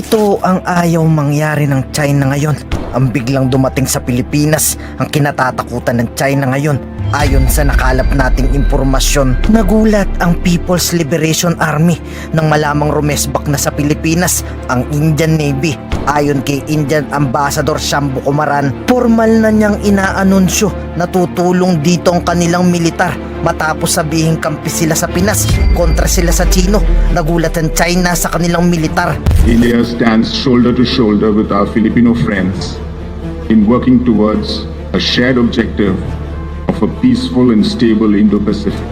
Ito ang ayaw mangyari ng China ngayon. Ang biglang dumating sa Pilipinas ang kinatatakutan ng China ngayon. Ayon sa nakalap nating impormasyon, nagulat ang People's Liberation Army nang malamang rumesbak na sa Pilipinas ang Indian Navy. Ayon kay Indian Ambassador Shambu Kumaran, formal na niyang inaanunsyo na tutulong dito ang kanilang militar matapos sabihing kampi sila sa Pinas kontra sila sa Chino. Nagulat ang China sa kanilang militar. India stands shoulder to shoulder with our Filipino friends in working towards a shared objective of a peaceful and stable Indo-Pacific.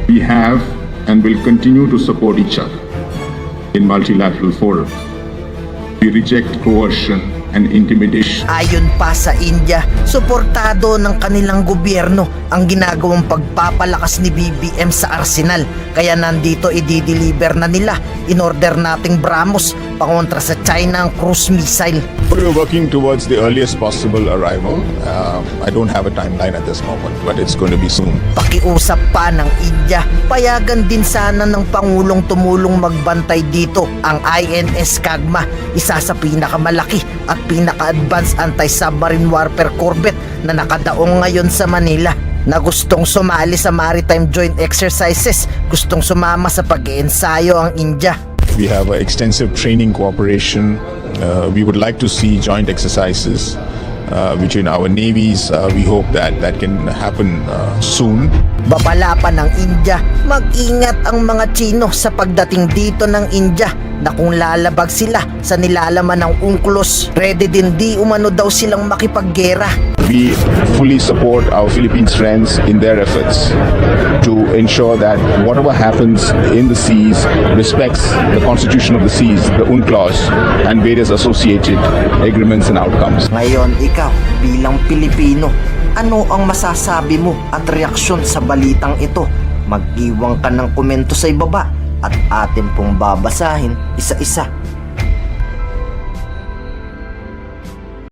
We have and will continue to support each other in multilateral forums. We reject coercion and intimidation. Ayon pa sa India, suportado ng kanilang gobyerno ang ginagawang pagpapalakas ni BBM sa arsenal. Kaya nandito i-deliver na nila in order nating BrahMos pangontra sa China ang cruise missile. We're working towards the earliest possible arrival. I don't have a timeline at this moment, but it's going to be soon. Pakiusap pa ng India, payagan din sana ng Pangulong tumulong magbantay dito ang INS Kagma, isa sa pinakamalaki at pinaka-advanced anti-submarine warfare corvette na nakadaong ngayon sa Manila, na gustong sumali sa Maritime Joint Exercises. Gustong sumama sa pag-iensayo ang India. We have extensive training cooperation. We would like to see joint exercises between our navies. We hope that that can happen soon. Babala pa ng India, mag-ingat ang mga Chino sa pagdating dito ng India na kung lalabag sila sa nilalaman ng UNCLOS, ready din di umano daw silang makipaggera. We fully support our Philippines friends in their efforts to ensure that whatever happens in the seas respects the constitution of the seas, the UNCLOS, and various associated agreements and outcomes. Ngayon, ikaw bilang Pilipino, ano ang masasabi mo at reaksyon sa balitang ito? Mag-iwan ka ng komento sa ibaba at atin pong babasahin isa-isa.